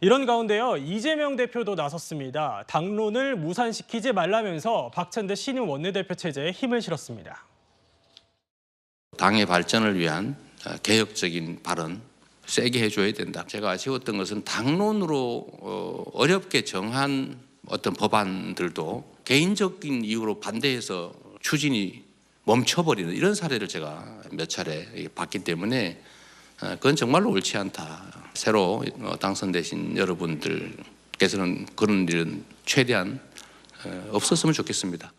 이런 가운데요, 이재명 대표도 나섰습니다. 당론을 무산시키지 말라면서 박찬대 신임 원내대표 체제에 힘을 실었습니다. 당의 발전을 위한 개혁적인 발언 세게 해줘야 된다. 제가 아쉬웠던 것은 당론으로 어렵게 정한 어떤 법안들도 개인적인 이유로 반대해서 추진이 멈춰버리는 이런 사례를 제가 몇 차례 봤기 때문에 그건 정말로 옳지 않다. 새로 당선되신 여러분들께서는 그런 일은 최대한 없었으면 좋겠습니다.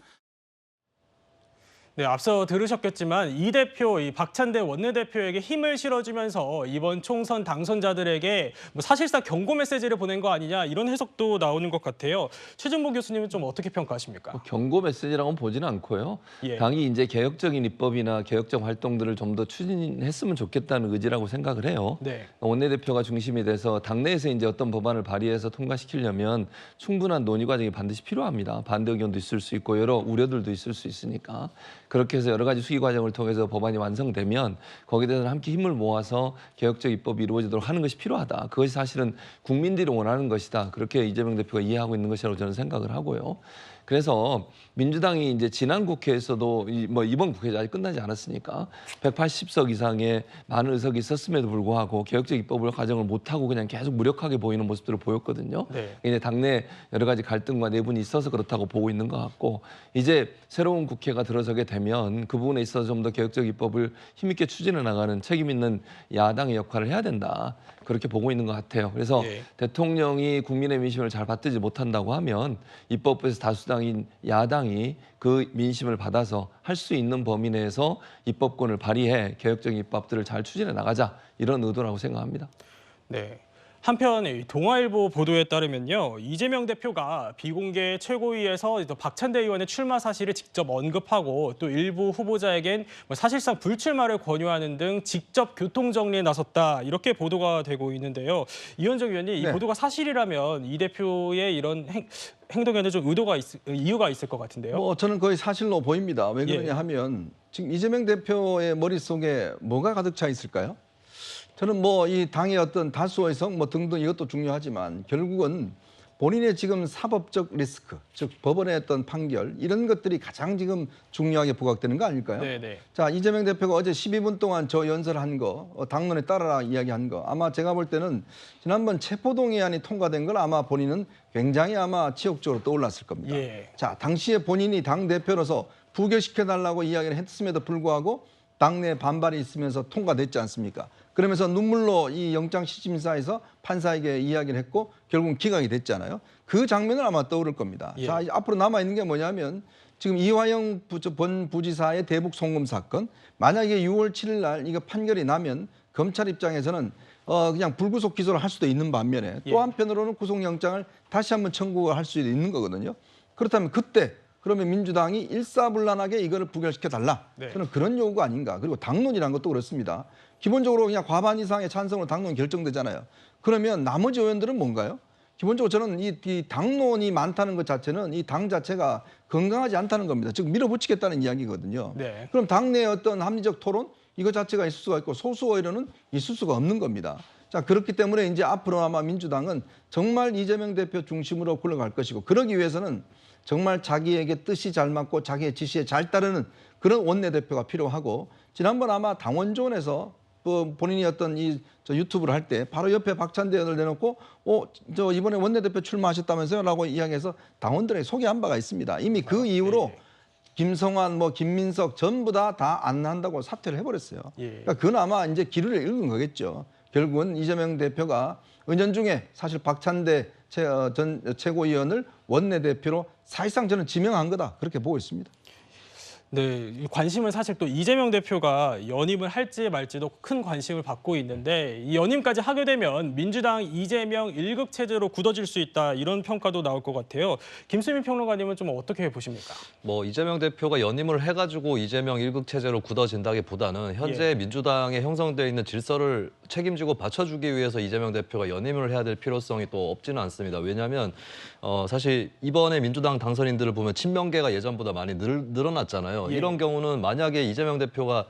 네, 앞서 들으셨겠지만 이 대표, 이 박찬대 원내대표에게 힘을 실어주면서 이번 총선 당선자들에게 사실상 경고 메시지를 보낸 거 아니냐 이런 해석도 나오는 것 같아요. 최준봉 교수님은 좀 어떻게 평가하십니까? 경고 메시지라고는 보지는 않고요. 예. 당이 이제 개혁적인 입법이나 개혁적 활동들을 좀 더 추진했으면 좋겠다는 의지라고 생각을 해요. 네. 원내대표가 중심이 돼서 당내에서 이제 어떤 법안을 발의해서 통과시키려면 충분한 논의 과정이 반드시 필요합니다. 반대 의견도 있을 수 있고 여러 우려들도 있을 수 있으니까. 그렇게 해서 여러 가지 수기 과정을 통해서 법안이 완성되면 거기에 대해서 함께 힘을 모아서 개혁적 입법이 이루어지도록 하는 것이 필요하다. 그것이 사실은 국민들이 원하는 것이다. 그렇게 이재명 대표가 이해하고 있는 것이라고 저는 생각을 하고요. 그래서 민주당이 이제 지난 국회에서도 이번 국회가 아직 끝나지 않았으니까 180석 이상의 많은 의석이 있었음에도 불구하고 개혁적 입법을 과정을 못하고 그냥 계속 무력하게 보이는 모습들을 보였거든요. 네. 이제 당내 여러 가지 갈등과 내분이 있어서 그렇다고 보고 있는 것 같고 이제 새로운 국회가 들어서게 되면 그 부분에 있어서 좀 더 개혁적 입법을 힘있게 추진해 나가는 책임 있는 야당의 역할을 해야 된다. 그렇게 보고 있는 것 같아요. 그래서 예. 대통령이 국민의 민심을 잘 받들지 못한다고 하면 입법부에서 다수당인 야당이 그 민심을 받아서 할 수 있는 범위 내에서 입법권을 발휘해 개혁적인 입법들을 잘 추진해 나가자 이런 의도라고 생각합니다. 네. 한편 이 동아일보 보도에 따르면요, 이재명 대표가 비공개 최고위에서 박찬대 의원의 출마 사실을 직접 언급하고 또 일부 후보자에겐 사실상 불출마를 권유하는 등 직접 교통 정리에 나섰다 이렇게 보도가 되고 있는데요. 이현정 의원님, 이 네. 보도가 사실이라면 이 대표의 이런 행동에는 좀 이유가 있을 것 같은데요. 저는 거의 사실로 보입니다. 왜 그러냐 하면 지금 이재명 대표의 머릿속에 뭐가 가득 차 있을까요? 저는 이 당의 어떤 다수 의석 등등 이것도 중요하지만 결국은 본인의 지금 사법적 리스크, 즉 법원의 어떤 판결 이런 것들이 가장 지금 중요하게 부각되는 거 아닐까요? 네네. 자, 이재명 대표가 어제 12분 동안 저 연설한 거, 당론에 따라라 이야기한 거 아마 제가 볼 때는 지난번 체포동의안이 통과된 걸 아마 본인은 굉장히 아마 치욕적으로 떠올랐을 겁니다. 예. 자, 당시에 본인이 당대표로서 부결시켜달라고 이야기를 했음에도 불구하고 당내 반발이 있으면서 통과됐지 않습니까? 그러면서 눈물로 이 영장실질심사에서 판사에게 이야기를 했고 결국은 기각이 됐잖아요. 그 장면을 아마 떠오를 겁니다. 예. 자, 앞으로 남아있는 게 뭐냐면 지금 이화영 본 부지사의 대북 송금 사건, 만약에 6월 7일 날 이거 판결이 나면 검찰 입장에서는 그냥 불구속 기소를 할 수도 있는 반면에 예. 또 한편으로는 구속영장을 다시 한번 청구할 수도 있는 거거든요. 그렇다면 그때 그러면 민주당이 일사불란하게 이거를 부결시켜달라. 네. 저는 그런 요구가 아닌가. 그리고 당론이라는 것도 그렇습니다. 기본적으로 그냥 과반 이상의 찬성으로 당론이 결정되잖아요. 그러면 나머지 의원들은 뭔가요? 기본적으로 저는 이 당론이 많다는 것 자체는 이 당 자체가 건강하지 않다는 겁니다. 즉 밀어붙이겠다는 이야기거든요. 네. 그럼 당내의 어떤 합리적 토론 이거 자체가 있을 수가 있고 소수 의원은 있을 수가 없는 겁니다. 자, 그렇기 때문에 이제 앞으로 아마 민주당은 정말 이재명 대표 중심으로 굴러갈 것이고 그러기 위해서는 정말 자기에게 뜻이 잘 맞고 자기의 지시에 잘 따르는 그런 원내대표가 필요하고 지난번 아마 당원조원에서 본인이 어떤 저 유튜브를 할 때 바로 옆에 박찬대 의원을 내놓고 저 이번에 원내대표 출마하셨다면서요? 라고 이야기해서 당원들에게 소개한 바가 있습니다. 이미 그 이후로 김성환, 김민석 전부 다 안 한다고 사퇴를 해버렸어요. 예. 그러니까 그건 아마 이제 기류를 읽은 거겠죠. 결국은 이재명 대표가 은연중에 사실 박찬대 전 최고위원을 원내대표로 사실상 저는 지명한 거다 그렇게 보고 있습니다. 네, 이 관심은 사실 또 이재명 대표가 연임을 할지 말지도 큰 관심을 받고 있는데 이 연임까지 하게 되면 민주당 이재명 1급 체제로 굳어질 수 있다 이런 평가도 나올 것 같아요. 김수민 평론가님은 좀 어떻게 보십니까? 이재명 대표가 연임을 해가지고 이재명 1급 체제로 굳어진다기보다는 현재 민주당에 형성되어 있는 질서를 책임지고 받쳐주기 위해서 이재명 대표가 연임을 해야 될 필요성이 또 없지는 않습니다. 왜냐하면 사실 이번에 민주당 당선인들을 보면 친명계가 예전보다 많이 늘어났잖아요. 예. 이런 경우는 만약에 이재명 대표가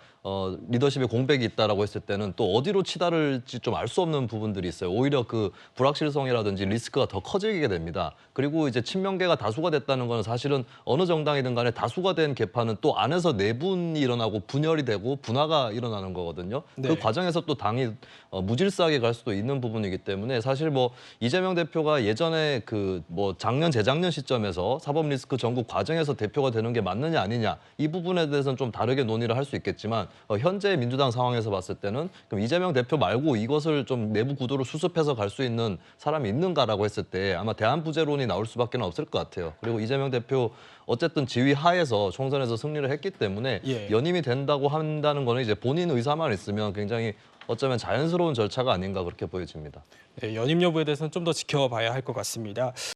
리더십에 공백이 있다라고 했을 때는 또 어디로 치달을지 좀 알 수 없는 부분들이 있어요. 오히려 그 불확실성이라든지 리스크가 더 커지게 됩니다. 그리고 이제 친명계가 다수가 됐다는 거는 사실은 어느 정당이든 간에 다수가 된 개파는 또 안에서 내분이 일어나고 분열이 되고 분화가 일어나는 거거든요. 네. 그 과정에서 또 당이 무질서하게 갈 수도 있는 부분이기 때문에 사실 뭐 이재명 대표가 예전에 그 뭐 작년 재작년 시점에서 사법 리스크 전국 과정에서 대표가 되는 게 맞느냐 아니냐 이 부분에 대해서는 좀 다르게 논의를 할 수 있겠지만 현재 민주당 상황에서 봤을 때는 그럼 이재명 대표 말고 이것을 좀 내부 구도를 수습해서 갈 수 있는 사람이 있는가라고 했을 때 아마 대안부재론이 나올 수밖에 없을 것 같아요. 그리고 이재명 대표 어쨌든 지휘 하에서 총선에서 승리를 했기 때문에 예. 연임이 된다고 한다는 거는 이제 본인 의사만 있으면 굉장히 어쩌면 자연스러운 절차가 아닌가 그렇게 보여집니다. 네, 연임 여부에 대해서는 좀 더 지켜봐야 할 것 같습니다.